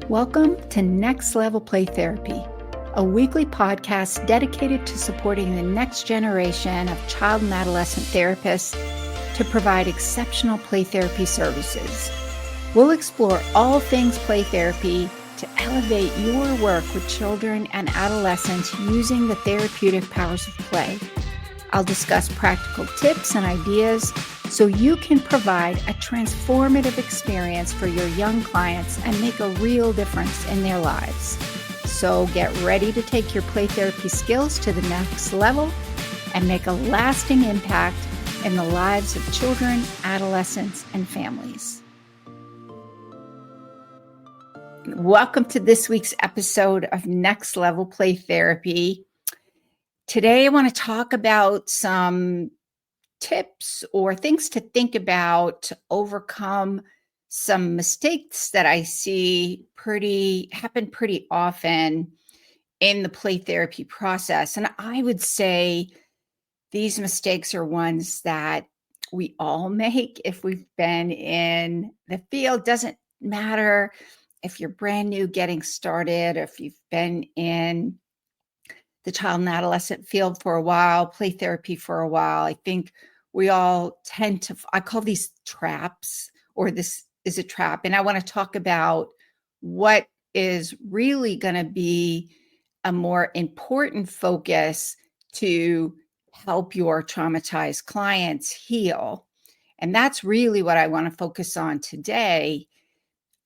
Welcome to Next Level Play Therapy, a weekly podcast dedicated to supporting the next generation of child and adolescent therapists to provide exceptional play therapy services. We'll explore all things play therapy to elevate your work with children and adolescents using the therapeutic powers of play. I'll discuss practical tips and ideas so you can provide a transformative experience for your young clients and make a real difference in their lives. So get ready to take your play therapy skills to the next level and make a lasting impact in the lives of children, adolescents, and families. Welcome to this week's episode of Next Level Play Therapy. Today, I want to talk about some tips or things to think about to overcome some mistakes that I see happen pretty often in the play therapy process. And I would say these mistakes are ones that we all make if we've been in the field. Doesn't matter if you're brand new getting started, or if you've been in the child and adolescent field for a while, play therapy for a while. I think we all tend to, I call these traps, or this is a trap. And I want to talk about what is really going to be a more important focus to help your traumatized clients heal. And that's really what I want to focus on today,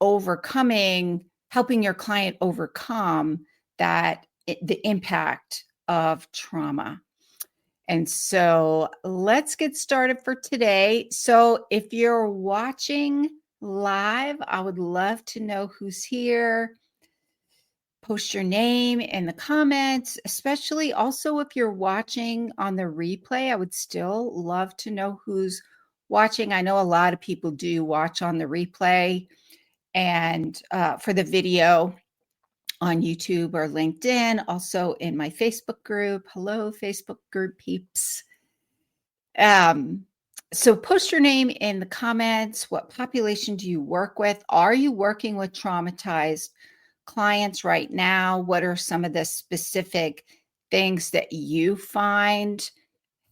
helping your client overcome the impact of trauma. And so let's get started for today. So if you're watching live, I would love to know who's here. Post your name in the comments, especially also if you're watching on the replay. I would still love to know who's watching. I know a lot of people do watch on the replay and for the video on YouTube or LinkedIn, also in my Facebook group. Hello, Facebook group peeps. So post your name in the comments. What population do you work with? Are you working with traumatized clients right now? What are some of the specific things that you find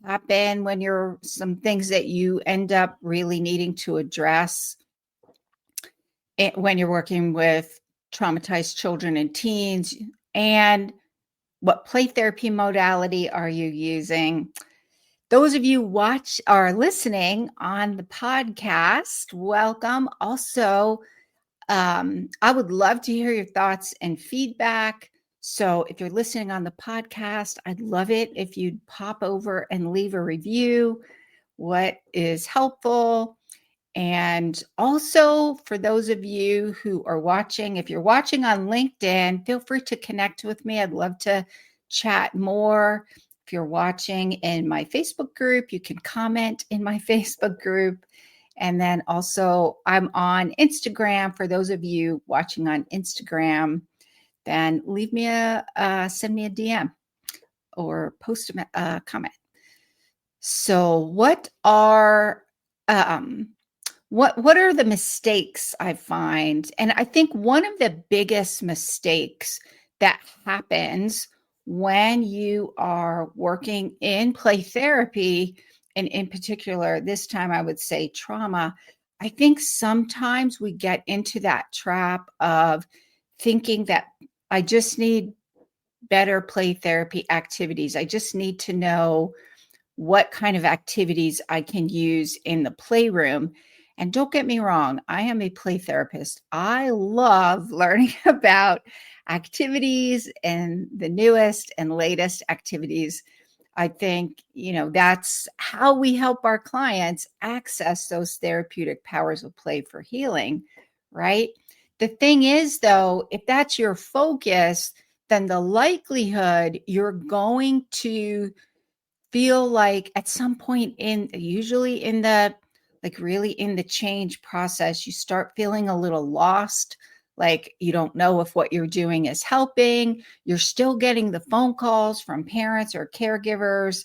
happen some things that you end up really needing to address when you're working with traumatized children and teens? And what play therapy modality are you using? Those of you listening on the podcast, welcome. Also, I would love to hear your thoughts and feedback. So if you're listening on the podcast, I'd love it if you'd pop over and leave a review. What is helpful? And also, for those of you who are watching, if you're watching on LinkedIn, feel free to connect with me. I'd love to chat more. If you're watching in my Facebook group, you can comment in my Facebook group. And then also, I'm on Instagram. For those of you watching on Instagram, then send me a DM or post a comment. So what are the mistakes I find? And I think one of the biggest mistakes that happens when you are working in play therapy, and in particular, this time I would say trauma, I think sometimes we get into that trap of thinking that I just need better play therapy activities. I just need to know what kind of activities I can use in the playroom. And don't get me wrong, I am a play therapist. I love learning about activities and the newest and latest activities. I think, that's how we help our clients access those therapeutic powers of play for healing, right? The thing is, though, if that's your focus, then the likelihood you're going to feel like at some point usually in the change process, you start feeling a little lost, like you don't know if what you're doing is helping. You're still getting the phone calls from parents or caregivers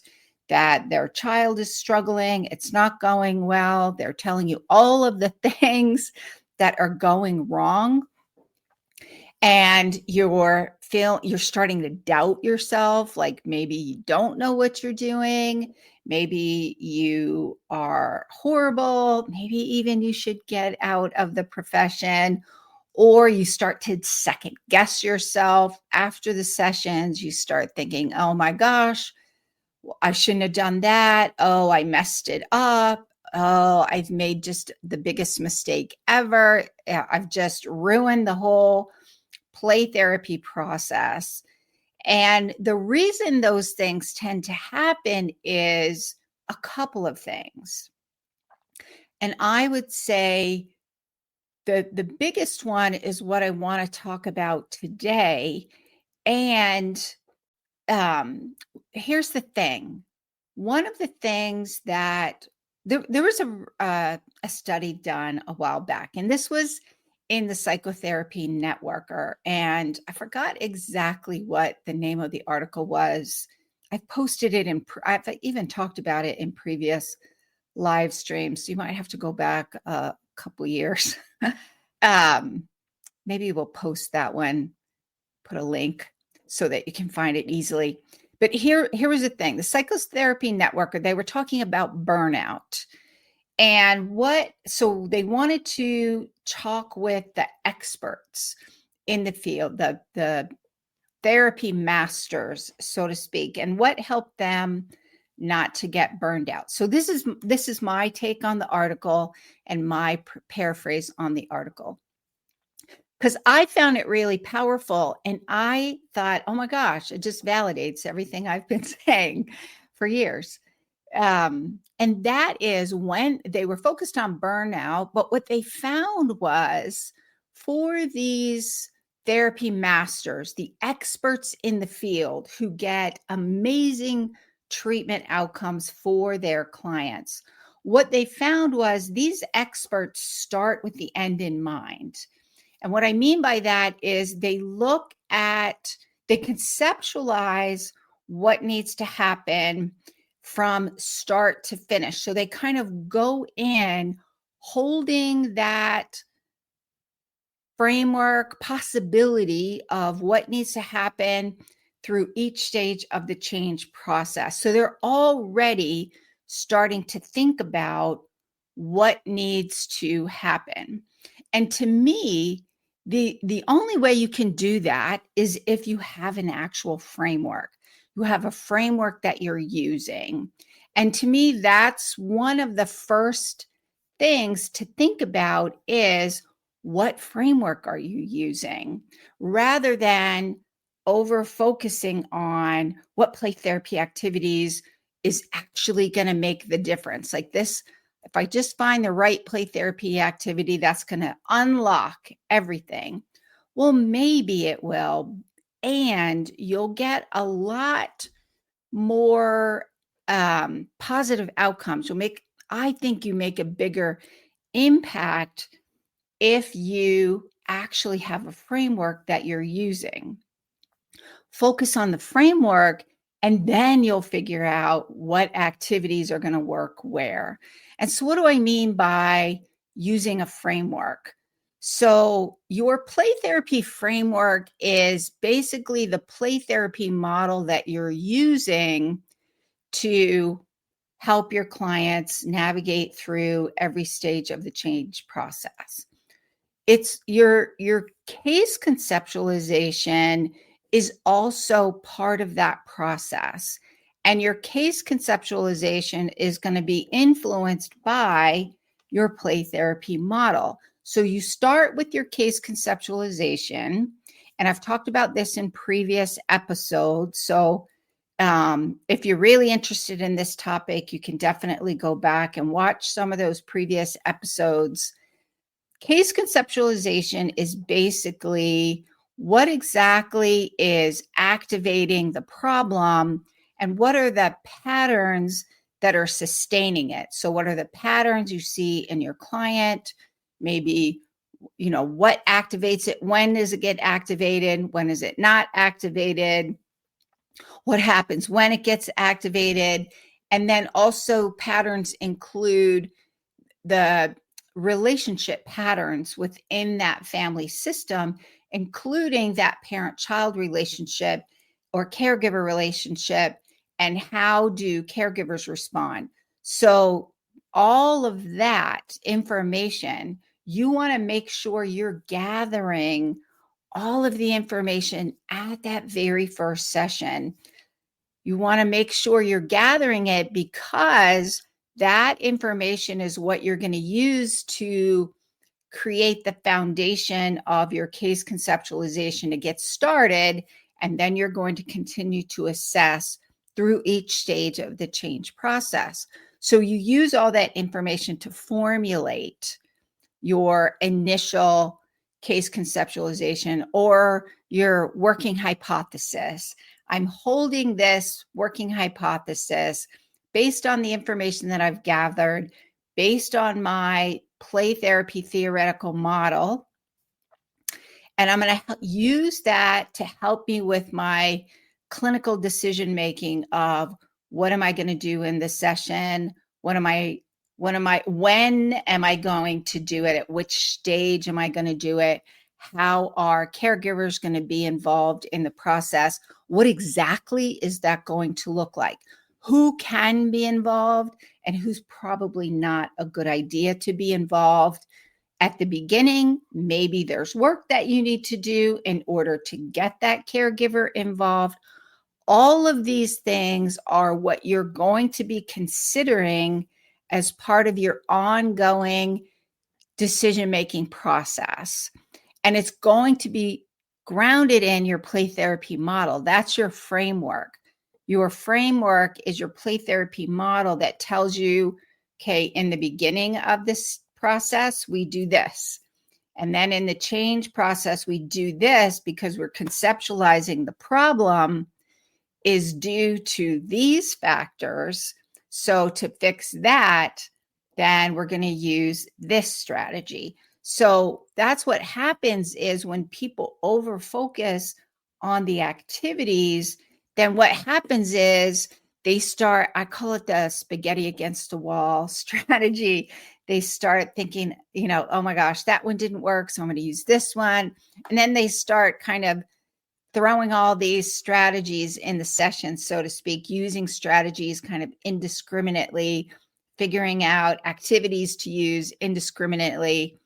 that their child is struggling. It's not going well. They're telling you all of the things that are going wrong. and you're starting to doubt yourself, like maybe you don't know what you're doing, maybe you are horrible, maybe even you should get out of the profession, or you start to second guess yourself after the sessions. You start thinking, oh my gosh, I shouldn't have done that. Oh, I messed it up. Oh, I've made just the biggest mistake ever. I've just ruined the whole play therapy process. And the reason those things tend to happen is a couple of things. And I would say the biggest one is what I want to talk about today. And here's the thing. One of the things that there was a study done a while back, and this was in the Psychotherapy Networker, and I forgot exactly what the name of the article was. I've posted it I've even talked about it in previous live streams. So you might have to go back a couple years. Maybe we'll post that one, put a link so that you can find it easily. But here was the thing. The Psychotherapy Networker, they were talking about burnout. And so they wanted to talk with the experts in the field, the therapy masters, so to speak, and what helped them not to get burned out. So this is my take on the article and my paraphrase on the article, because I found it really powerful. And I thought, oh my gosh, it just validates everything I've been saying for years. And that is when they were focused on burnout. But what they found was, for these therapy masters, the experts in the field who get amazing treatment outcomes for their clients, what they found was these experts start with the end in mind. And what I mean by that is they conceptualize what needs to happen from start to finish. So they kind of go in holding that framework possibility of what needs to happen through each stage of the change process. So they're already starting to think about what needs to happen. And to me, the only way you can do that is if you have an actual framework. You have a framework that you're using. And to me, that's one of the first things to think about is, what framework are you using, rather than over focusing on what play therapy activities is actually going to make the difference. Like this, if I just find the right play therapy activity, that's going to unlock everything. Well, maybe it will. And you'll get a lot more positive outcomes. I think you make a bigger impact if you actually have a framework that you're using. Focus on the framework, and then you'll figure out what activities are going to work where. And so what do I mean by using a framework? So your play therapy framework is basically the play therapy model that you're using to help your clients navigate through every stage of the change process. It's your case conceptualization is also part of that process. And your case conceptualization is going to be influenced by your play therapy model. So you start with your case conceptualization, and I've talked about this in previous episodes. So if you're really interested in this topic, you can definitely go back and watch some of those previous episodes. Case conceptualization is basically what exactly is activating the problem and what are the patterns that are sustaining it. So what are the patterns you see in your client? Maybe, what activates it? When does it get activated? When is it not activated? What happens when it gets activated? And then also patterns include the relationship patterns within that family system, including that parent-child relationship or caregiver relationship, and how do caregivers respond. So all of that information, you want to make sure you're gathering all of the information at that very first session. You want to make sure you're gathering it because that information is what you're going to use to create the foundation of your case conceptualization to get started. And then you're going to continue to assess through each stage of the change process. So you use all that information to formulate your initial case conceptualization or your working hypothesis. I'm holding this working hypothesis based on the information that I've gathered, based on my play therapy theoretical model. And I'm going to use that to help me with my clinical decision making of what am I going to do in this session? When am I going to do it? At which stage am I going to do it? How are caregivers going to be involved in the process? What exactly is that going to look like? Who can be involved and who's probably not a good idea to be involved? At the beginning, maybe there's work that you need to do in order to get that caregiver involved. All of these things are what you're going to be considering as part of your ongoing decision-making process. And it's going to be grounded in your play therapy model. That's your framework. Your framework is your play therapy model that tells you, okay, in the beginning of this process, we do this. And then in the change process, we do this because we're conceptualizing the problem is due to these factors. So to fix that, then we're going to use this strategy. So that's what happens is when people over focus on the activities, then what happens is they start, I call it the spaghetti against the wall strategy. They start thinking, oh my gosh, that one didn't work, so I'm going to use this one. And then they start kind of throwing all these strategies in the session, so to speak, using strategies kind of indiscriminately, figuring out activities to use indiscriminately,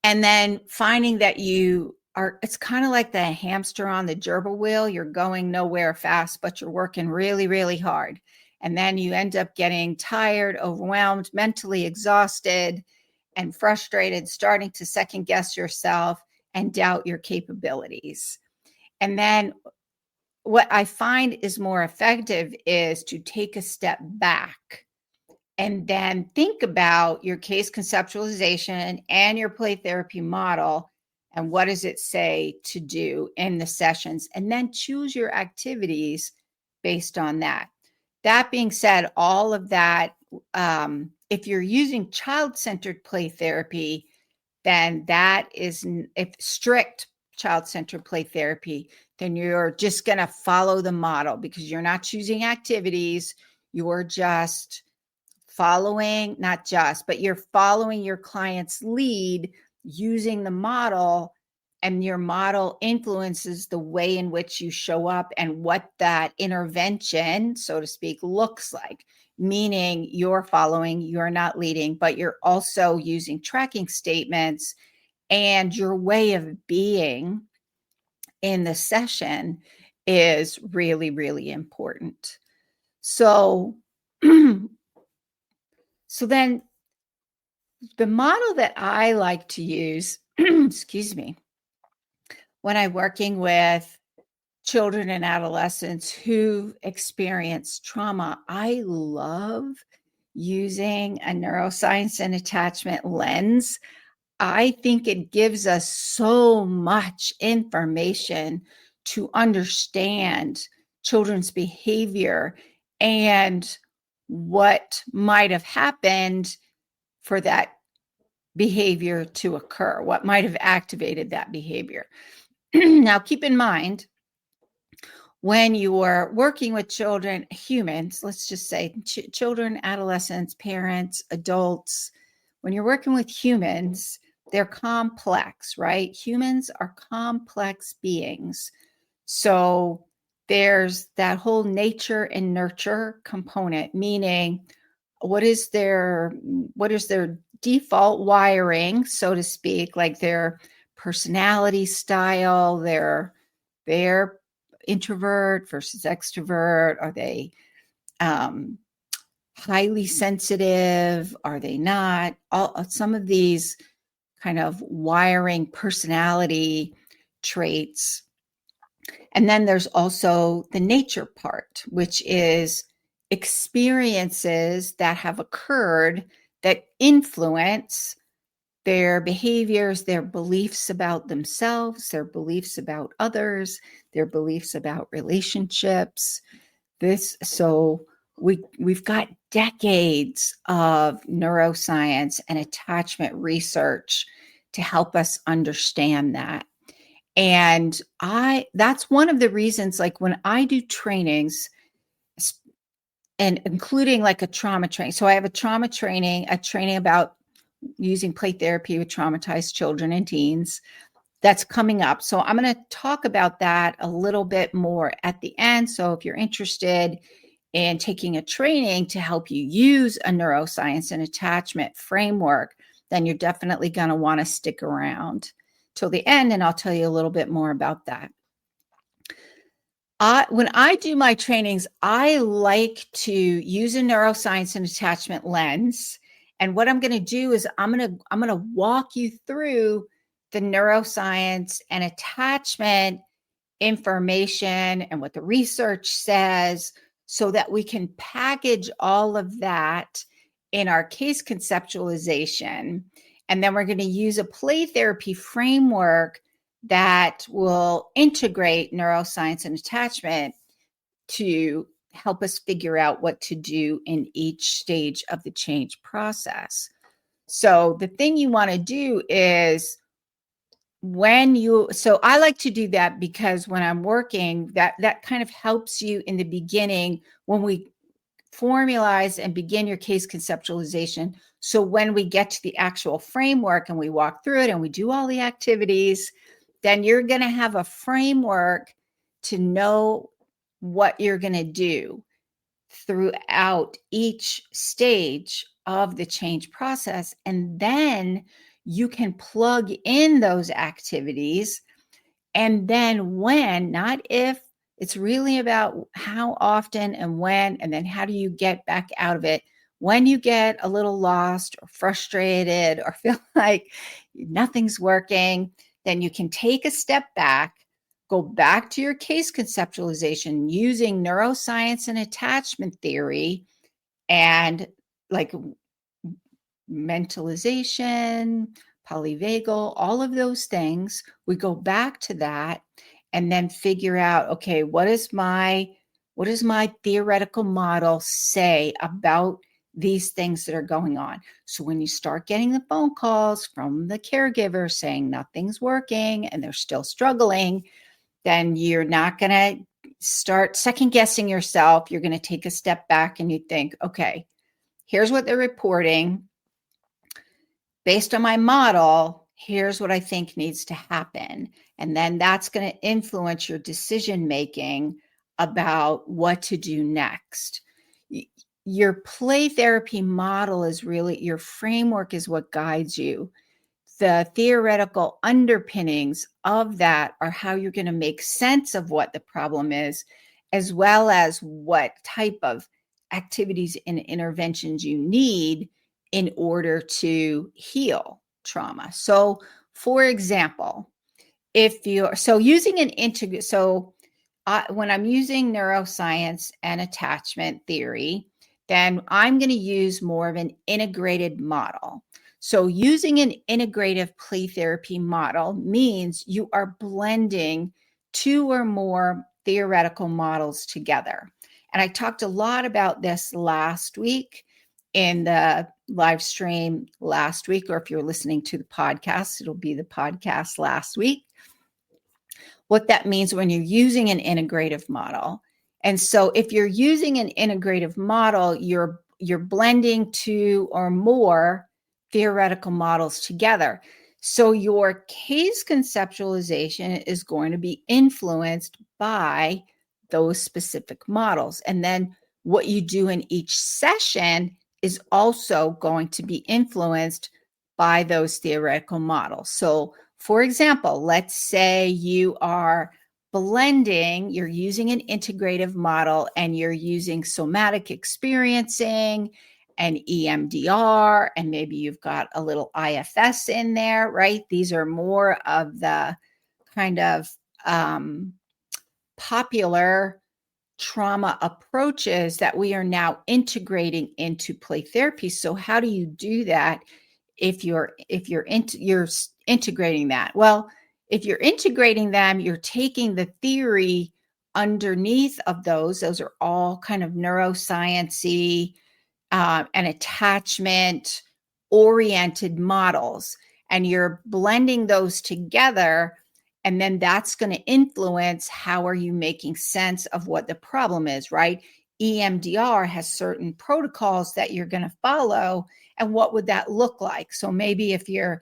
and then finding that it's kind of like the hamster on the gerbil wheel. You're going nowhere fast, but you're working really, really hard. And then you end up getting tired, overwhelmed, mentally exhausted, and frustrated, starting to second guess yourself and doubt your capabilities. And then what I find is more effective is to take a step back and then think about your case conceptualization and your play therapy model and what does it say to do in the sessions, and then choose your activities based on that. That being said, all of that, if you're using child-centered play therapy, then that is, if strict child-centered play therapy, then you're just going to follow the model because you're not choosing activities. You're just following, not just, but you're following your client's lead using the model, and your model influences the way in which you show up and what that intervention, so to speak, looks like. Meaning you're following, you're not leading, but you're also using tracking statements, and your way of being in the session is really, really important. So, so then the model that I like to use, excuse me, when I'm working with children and adolescents who experience trauma, I love using a neuroscience and attachment lens. I think it gives us so much information to understand children's behavior and what might have happened for that behavior to occur, what might have activated that behavior. Now, keep in mind, when you are working with children, humans, let's just say children, adolescents, parents, adults, when you're working with humans, they're complex, right? Humans are complex beings. So there's that whole nature and nurture component, meaning what is their default wiring, so to speak, like their personality style, their introvert versus extrovert. Are they highly sensitive? Are they not? Some of these kind of wiring personality traits. And then there's also the nature part, which is experiences that have occurred that influence their behaviors, their beliefs about themselves, their beliefs about others, their beliefs about relationships. We've got decades of neuroscience and attachment research to help us understand that. And that's one of the reasons, like when I do trainings, and including like a trauma training. So I have a training about using play therapy with traumatized children and teens that's coming up. So I'm going to talk about that a little bit more at the end. So if you're interested in taking a training to help you use a neuroscience and attachment framework, then you're definitely going to want to stick around till the end, and I'll tell you a little bit more about that. When I do my trainings, I like to use a neuroscience and attachment lens. And what I'm going to do is I'm going to walk you through the neuroscience and attachment information and what the research says, so that we can package all of that in our case conceptualization. And then we're going to use a play therapy framework that will integrate neuroscience and attachment to help us figure out what to do in each stage of the change process. So the thing you want to do is so I like to do that because when I'm working, that kind of helps you in the beginning when we formalize and begin your case conceptualization. So when we get to the actual framework and we walk through it and we do all the activities, then you're going to have a framework to know what you're going to do throughout each stage of the change process. And then you can plug in those activities. And then when, not if, it's really about how often and when, and then how do you get back out of it when you get a little lost or frustrated or feel like nothing's working. Then you can take a step back, go back to your case conceptualization using neuroscience and attachment theory and like mentalization, polyvagal, all of those things. We go back to that and then figure out, okay, what does my theoretical model say about these things that are going on? So when you start getting the phone calls from the caregiver saying nothing's working and they're still struggling, then you're not going to start second guessing yourself. You're going to take a step back and you think, okay, here's what they're reporting. Based on my model, here's what I think needs to happen. And then that's going to influence your decision making about what to do next. Your play therapy model is really, your framework is what guides you. The theoretical underpinnings of that are how you're going to make sense of what the problem is, as well as what type of activities and interventions you need in order to heal trauma. So, for example, when I'm using neuroscience and attachment theory, then I'm going to use more of an integrated model. So using an integrative play therapy model means you are blending two or more theoretical models together. And I talked a lot about this last week in the live stream last week, or if you're listening to the podcast, it'll be the podcast last week. What that means when you're using an integrative model. And so if you're using an integrative model, you're blending two or more theoretical models together. So your case conceptualization is going to be influenced by those specific models. And then what you do in each session is also going to be influenced by those theoretical models. So, for example, let's say you are blending, you're using an integrative model and you're using somatic experiencing and EMDR, and maybe you've got a little IFS in there, right? These are more of the kind of popular trauma approaches that we are now integrating into play therapy. So how do you do that if you're integrating that? Well, if you're integrating them, you're taking the theory underneath of those. Those are all kind of neuroscience-y and attachment oriented models, and you're blending those together, and then that's going to influence how are you making sense of what the problem is, right? EMDR has certain protocols that you're going to follow, and what would that look like? So maybe if you're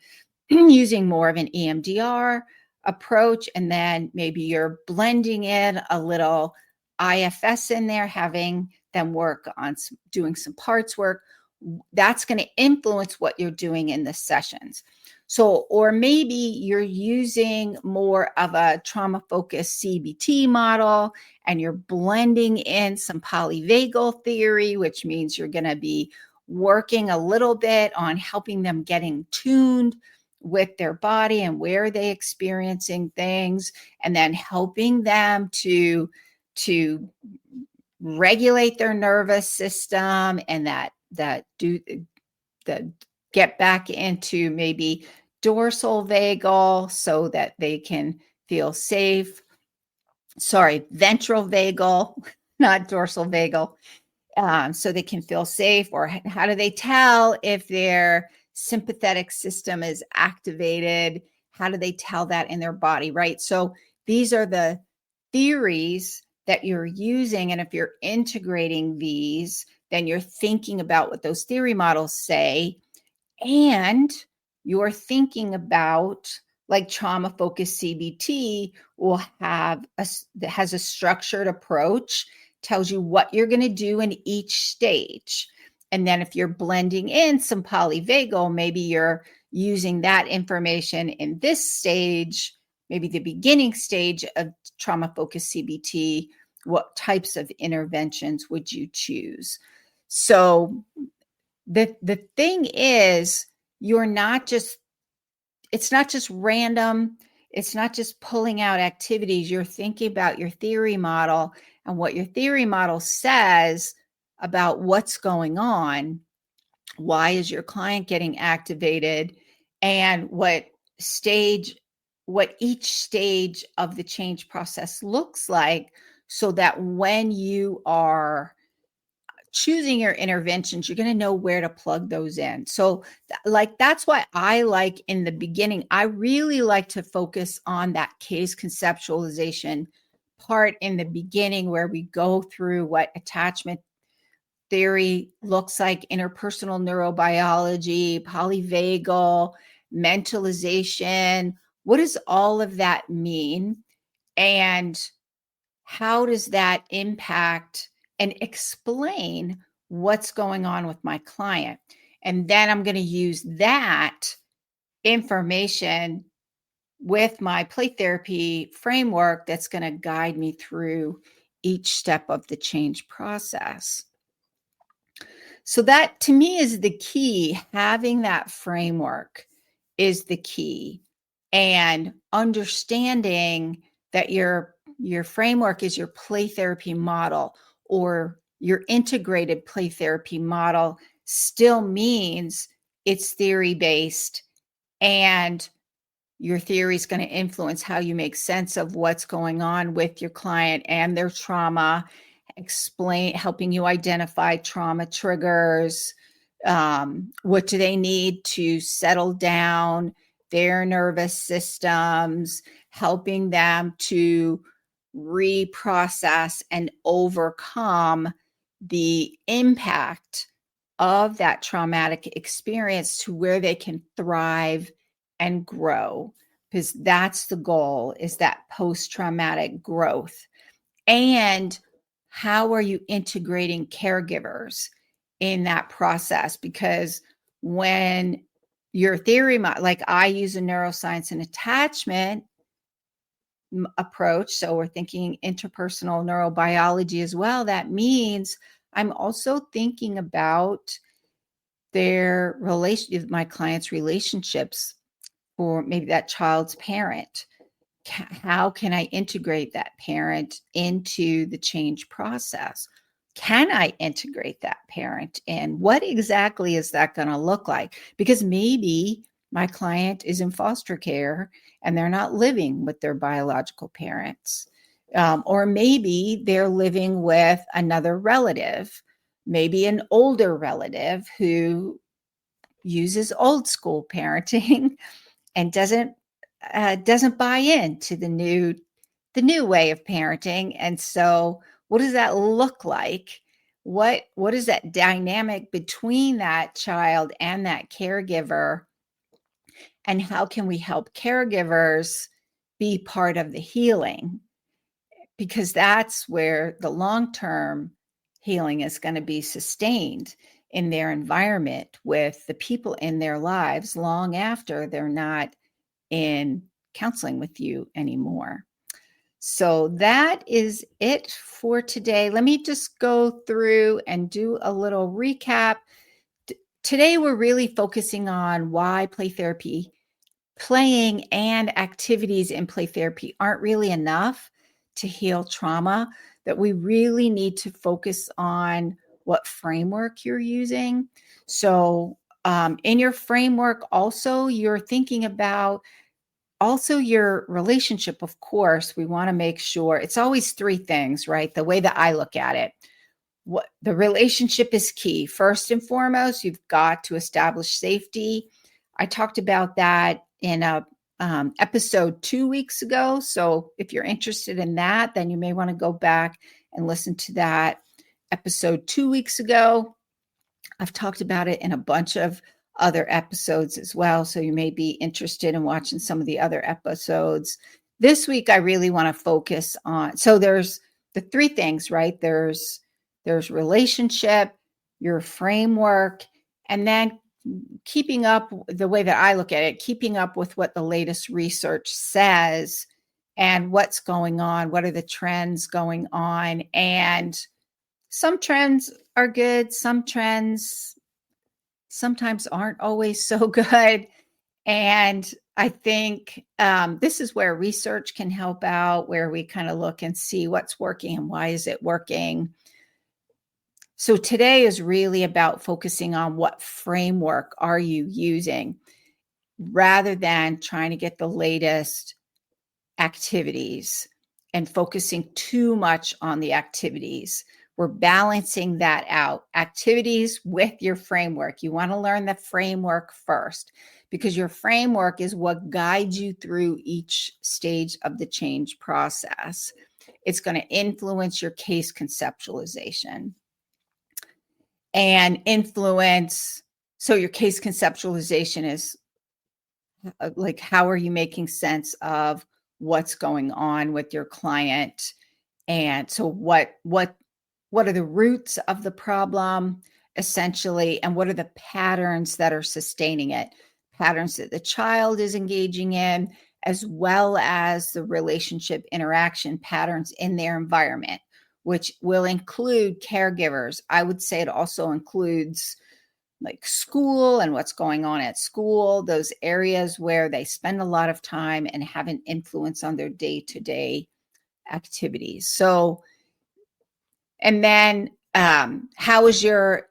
using more of an EMDR approach, and then maybe you're blending in a little IFS in there, having them work on doing some parts work, that's going to influence what you're doing in the sessions. So, or maybe you're using more of a trauma focused CBT model and you're blending in some polyvagal theory, which means you're going to be working a little bit on helping them getting tuned with their body and where they experiencing things, and then helping them to regulate their nervous system, and that get back into maybe dorsal vagal so that they can feel safe. Sorry, ventral vagal, not dorsal vagal, so they can feel safe. Or how do they tell if their sympathetic system is activated? How do they tell that in their body, right? So these are the theories that you're using. And if you're integrating these, then you're thinking about what those theory models say, and you're thinking about, like, trauma focused CBT will have has a structured approach, tells you what you're going to do in each stage. And then if you're blending in some polyvagal, maybe you're using that information in this stage, maybe the beginning stage of trauma focused CBT. What types of interventions would you choose? So the thing is, you're not just it's not just random, it's not just pulling out activities. You're thinking about your theory model and what your theory model says about what's going on. Why is your client getting activated, and what each stage of the change process looks like, so that when you are choosing your interventions, you're going to know where to plug those in. So that's why I like, in the beginning, I really like to focus on that case conceptualization part in the beginning, where we go through what attachment theory looks like, interpersonal neurobiology, polyvagal, mentalization. What does all of that mean? And how does that impact and explain what's going on with my client? And then I'm going to use that information with my play therapy framework that's going to guide me through each step of the change process. So that, to me, is the key. Having that framework is the key, and understanding that your framework is your play therapy model, or your integrated play therapy model, still means it's theory based, and your theory is going to influence how you make sense of what's going on with your client and their trauma, helping you identify trauma triggers. What do they need to settle down their nervous systems, helping them to reprocess and overcome the impact of that traumatic experience to where they can thrive and grow, because that's the goal, is that post-traumatic growth. And how are you integrating caregivers in that process? Because when your theory, like I use a neuroscience and attachment approach, so we're thinking interpersonal neurobiology as well, that means I'm also thinking about their relation, my clients' relationships, or maybe that child's parent. How can I integrate that parent into the change process? Can I integrate that parent in? What exactly is that going to look like? Because maybe my client is in foster care and they're not living with their biological parents. Or maybe they're living with another relative, maybe an older relative who uses old school parenting and doesn't buy into the new way of parenting. And so what does that look like? What is that dynamic between that child and that caregiver? And how can we help caregivers be part of the healing? Because that's where the long-term healing is going to be sustained, in their environment with the people in their lives long after they're not in counseling with you anymore. So that is it for today. Let me just go through and do a little recap. Today, we're really focusing on why play therapy, playing and activities in play therapy aren't really enough to heal trauma, that we really need to focus on what framework you're using. So in your framework, also, you're thinking about also your relationship. Of course, we want to make sure it's always three things, right? The way that I look at it, what the relationship is key. First and foremost, you've got to establish safety. I talked about that in a episode 2 weeks ago. So if you're interested in that, then you may want to go back and listen to that episode 2 weeks ago. I've talked about it in a bunch of other episodes as well. So you may be interested in watching some of the other episodes. This week, I really want to focus on, so there's the three things, right? There's relationship, your framework, and then keeping up, the way that I look at it, keeping up with what the latest research says and what's going on. What are the trends going on? And some trends are good. Some trends sometimes aren't always so good. And I think this is where research can help out, where we kind of look and see what's working and why is it working. So today is really about focusing on what framework are you using, rather than trying to get the latest activities and focusing too much on the activities. We're balancing that out, activities with your framework. You want to learn the framework first, because your framework is what guides you through each stage of the change process. It's going to influence your case conceptualization and influence. So your case conceptualization is like, how are you making sense of what's going on with your client? And so what are the roots of the problem, essentially, and what are the patterns that are sustaining it? Patterns that the child is engaging in, as well as the relationship interaction patterns in their environment, which will include caregivers. I would say it also includes like school and what's going on at school, those areas where they spend a lot of time and have an influence on their day-to-day activities. So, and then how is your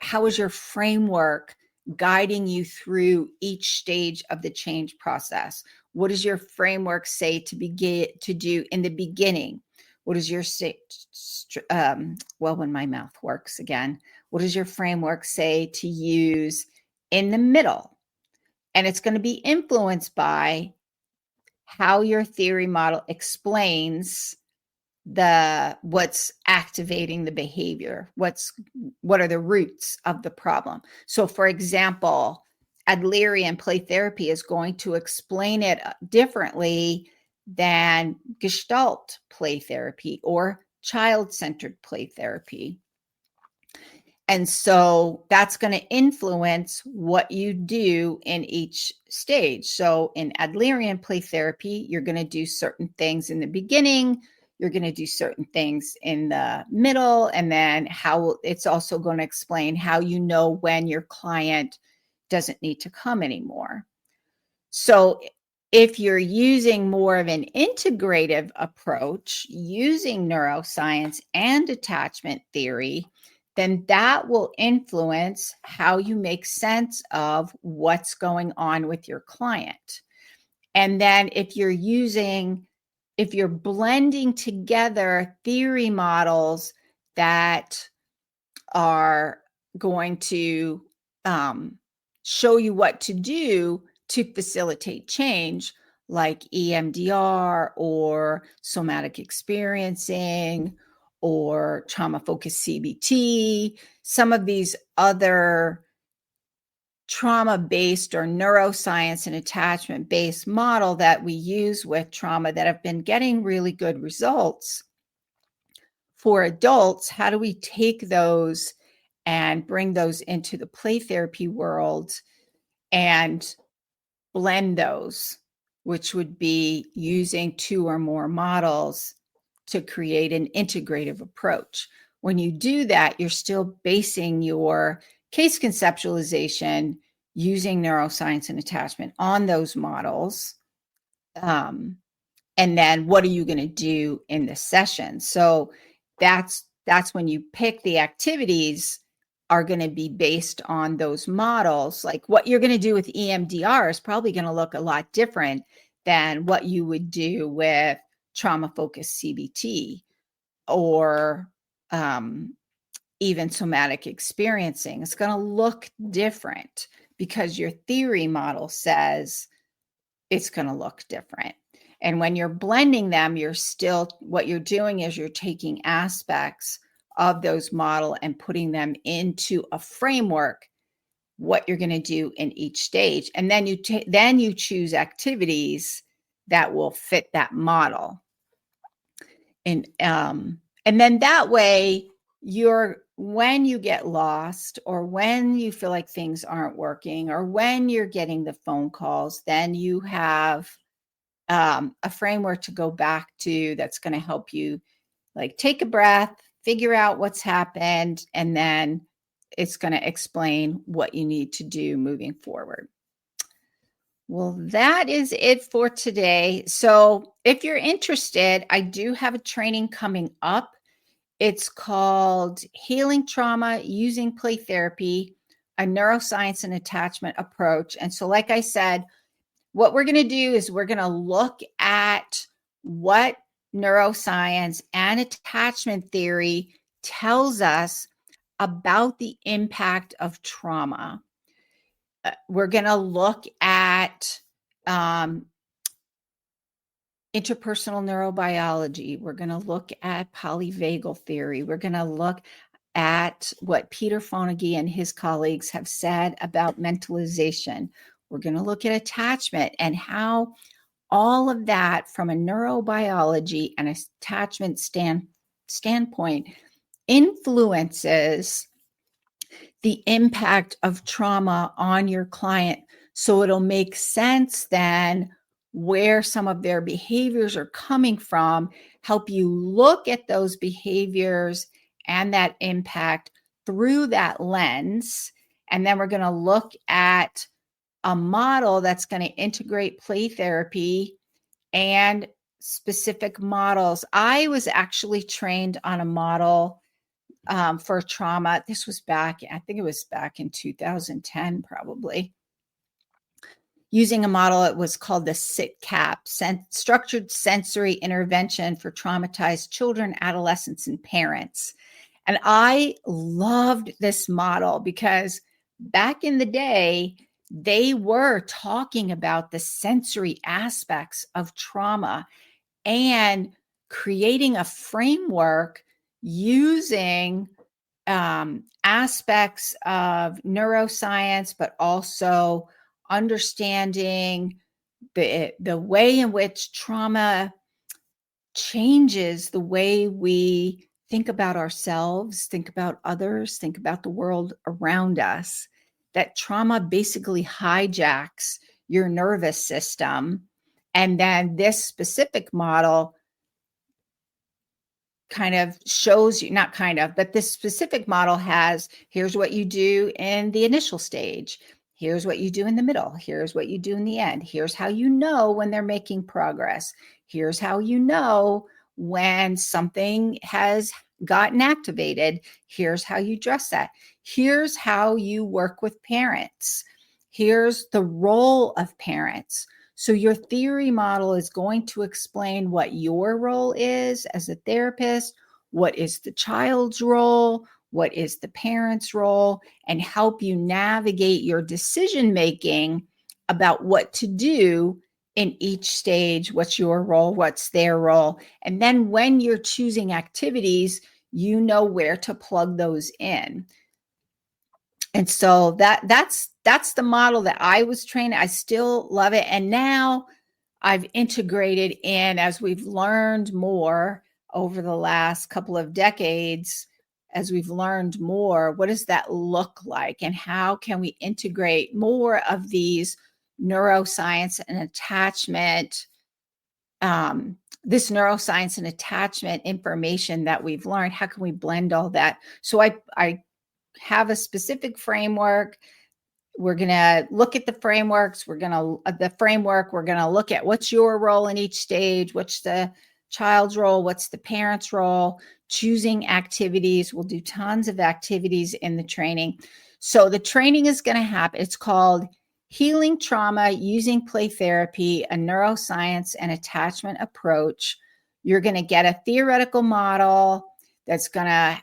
framework guiding you through each stage of the change process? What does your framework say to begin to do in the beginning? What does your well, when my mouth works again, what does your framework say to use in the middle? And it's going to be influenced by how your theory model explains what's activating the behavior, what are the roots of the problem. So for example, Adlerian play therapy is going to explain it differently than Gestalt play therapy or child-centered play therapy. And so that's going to influence what you do in each stage. So in Adlerian play therapy, you're going to do certain things in the beginning, you're going to do certain things in the middle, and then how it's also going to explain how you know when your client doesn't need to come anymore. So if you're using more of an integrative approach using neuroscience and attachment theory, then that will influence how you make sense of what's going on with your client. And then if you're blending together theory models that are going to show you what to do to facilitate change, like EMDR or somatic experiencing or trauma-focused CBT, some of these other trauma-based or neuroscience and attachment-based model that we use with trauma that have been getting really good results. For adults, how do we take those and bring those into the play therapy world and blend those, which would be using 2 or more models to create an integrative approach. When you do that, you're still basing your case conceptualization using neuroscience and attachment on those models. And then what are you going to do in the session? So that's when you pick the activities are going to be based on those models. Like what you're going to do with EMDR is probably going to look a lot different than what you would do with trauma-focused CBT or even somatic experiencing. It's going to look different because your theory model says it's going to look different. And when you're blending them, what you're doing is you're taking aspects of those model and putting them into a framework, what you're going to do in each stage. And then you choose activities that will fit that model. And then that way when you get lost or when you feel like things aren't working or when you're getting the phone calls, then you have a framework to go back to that's going to help you like take a breath, figure out what's happened, and then it's going to explain what you need to do moving forward. Well, that is it for today. So if you're interested, I do have a training coming up. It's called Healing Trauma Using Play Therapy, a Neuroscience and Attachment Approach. And so, like I said, what we're going to do is we're going to look at what neuroscience and attachment theory tells us about the impact of trauma. We're going to look at interpersonal neurobiology. We're going to look at polyvagal theory. We're going to look at what Peter Fonagy and his colleagues have said about mentalization. We're going to look at attachment and how all of that from a neurobiology and attachment standpoint influences the impact of trauma on your client. So it'll make sense then where some of their behaviors are coming from, help you look at those behaviors and that impact through that lens. And then we're going to look at a model that's going to integrate play therapy and specific models. I was actually trained on a model for trauma. This was I think it was back in 2010, probably. Using a model, it was called the SITCAP, Structured Sensory Intervention for Traumatized Children, Adolescents, and Parents. And I loved this model because back in the day, they were talking about the sensory aspects of trauma and creating a framework using aspects of neuroscience, but also understanding the way in which trauma changes the way we think about ourselves, think about others, think about the world around us. That trauma basically hijacks your nervous system. And then this specific model kind of shows you, not kind of, but this specific model has, here's what you do in the initial stage. Here's what you do in the middle. Here's what you do in the end. Here's how you know when they're making progress. Here's how you know when something has gotten activated. Here's how you address that. Here's how you work with parents. Here's the role of parents. So your theory model is going to explain what your role is as a therapist, what is the child's role, what is the parent's role, and help you navigate your decision making about what to do in each stage. What's your role? What's their role? And then when you're choosing activities, you know where to plug those in. And so that's the model that I was trained. I still love it. And now I've integrated in, as we've learned more over the last couple of decades, as we've learned more, what does that look like? And how can we integrate more of these neuroscience and attachment, this neuroscience and attachment information that we've learned? How can we blend all that? So I have a specific framework. We're going to look at the frameworks. We're going to look at what's your role in each stage, what's the child's role, what's the parent's role, choosing activities. We'll do tons of activities in the training. So the training is going to happen. It's called Healing Trauma Using Play Therapy, a Neuroscience and Attachment Approach. You're going to get a theoretical model that's going to,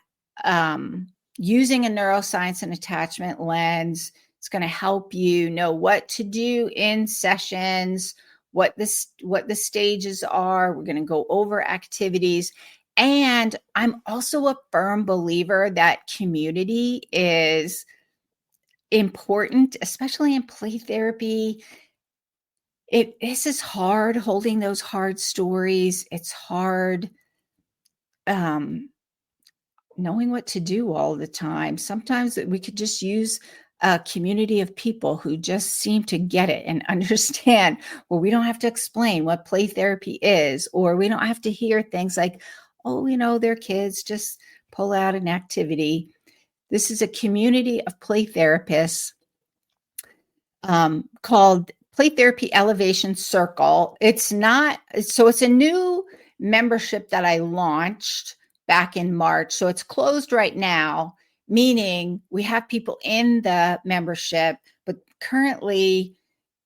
using a neuroscience and attachment lens. It's going to help you know what to do in sessions, what the stages are. We're going to go over activities. And I'm also a firm believer that community is important, especially in play therapy. This is hard, holding those hard stories. It's hard knowing what to do all the time. Sometimes we could just use a community of people who just seem to get it and understand, well, we don't have to explain what play therapy is, or we don't have to hear things like, oh, they're kids, just pull out an activity. This is a community of play therapists called Play Therapy Elevation Circle. It's a new membership that I launched back in March. So it's closed right now, meaning we have people in the membership, but currently,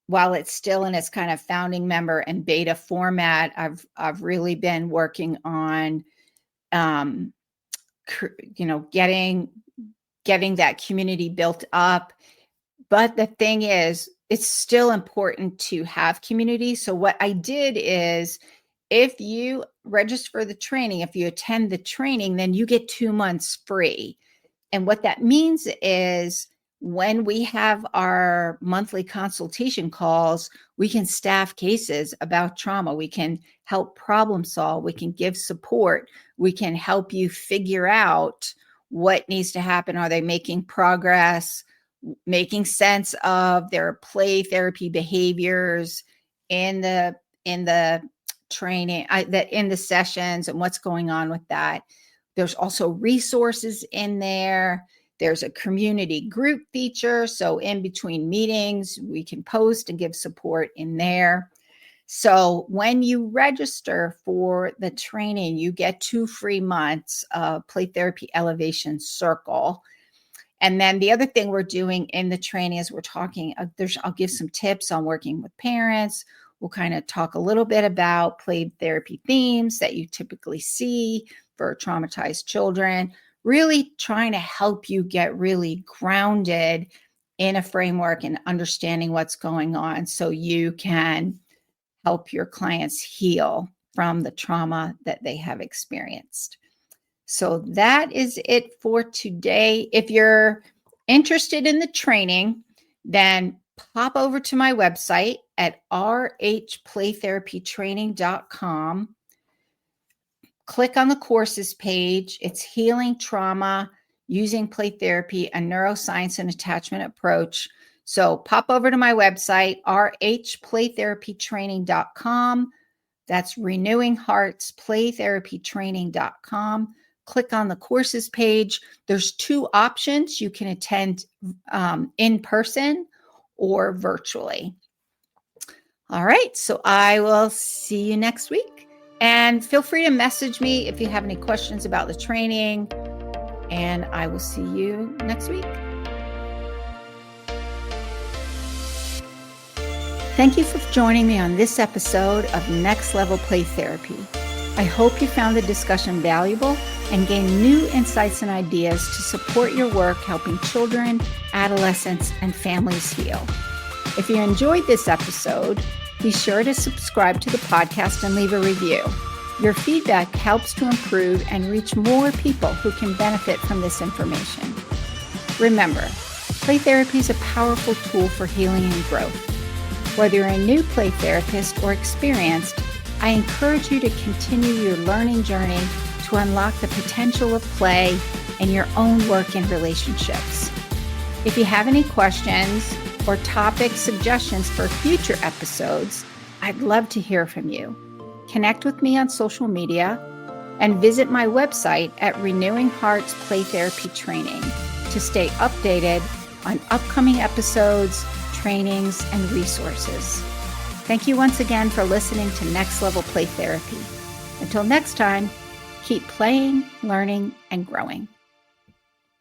while it's still in its kind of founding member and beta format, I've really been working on, getting that community built up. But the thing is, it's still important to have community. So what I did is, if you register for the training, if you attend the training, then you get 2 months free. And what that means is, when we have our monthly consultation calls, we can staff cases about trauma. We can help problem solve. We can give support. We can help you figure out what needs to happen. Are they making progress? Making sense of their play therapy behaviors in the training, in the sessions, and what's going on with that. There's also resources in there. There's a community group feature. So in between meetings, we can post and give support in there. So when you register for the training, you get 2 free months of Play Therapy Elevation Circle. And then the other thing we're doing in the training is we're talking, I'll give some tips on working with parents. We'll kind of talk a little bit about play therapy themes that you typically see for traumatized children, really trying to help you get really grounded in a framework and understanding what's going on so you can help your clients heal. from the trauma that they have experienced. So that is it for today. If you're interested in the training, then pop over to my website at rhplaytherapytraining.com. Click on the courses page. It's Healing Trauma Using Play Therapy, a Neuroscience and Attachment Approach. So pop over to my website, rhplaytherapytraining.com. That's renewingheartsplaytherapytraining.com. Click on the courses page. There's 2 options. You can attend in person or virtually. All right, so I will see you next week. And feel free to message me if you have any questions about the training. And I will see you next week. Thank you for joining me on this episode of Next Level Play Therapy. I hope you found the discussion valuable and gained new insights and ideas to support your work helping children, adolescents, and families heal. If you enjoyed this episode, be sure to subscribe to the podcast and leave a review. Your feedback helps to improve and reach more people who can benefit from this information. Remember, play therapy is a powerful tool for healing and growth. Whether you're a new play therapist or experienced, I encourage you to continue your learning journey to unlock the potential of play in your own work and relationships. If you have any questions or topic suggestions for future episodes, I'd love to hear from you. Connect with me on social media and visit my website at Renewing Hearts Play Therapy Training to stay updated on upcoming episodes, trainings, and resources. Thank you once again for listening to Next Level Play Therapy. Until next time, keep playing, learning, and growing.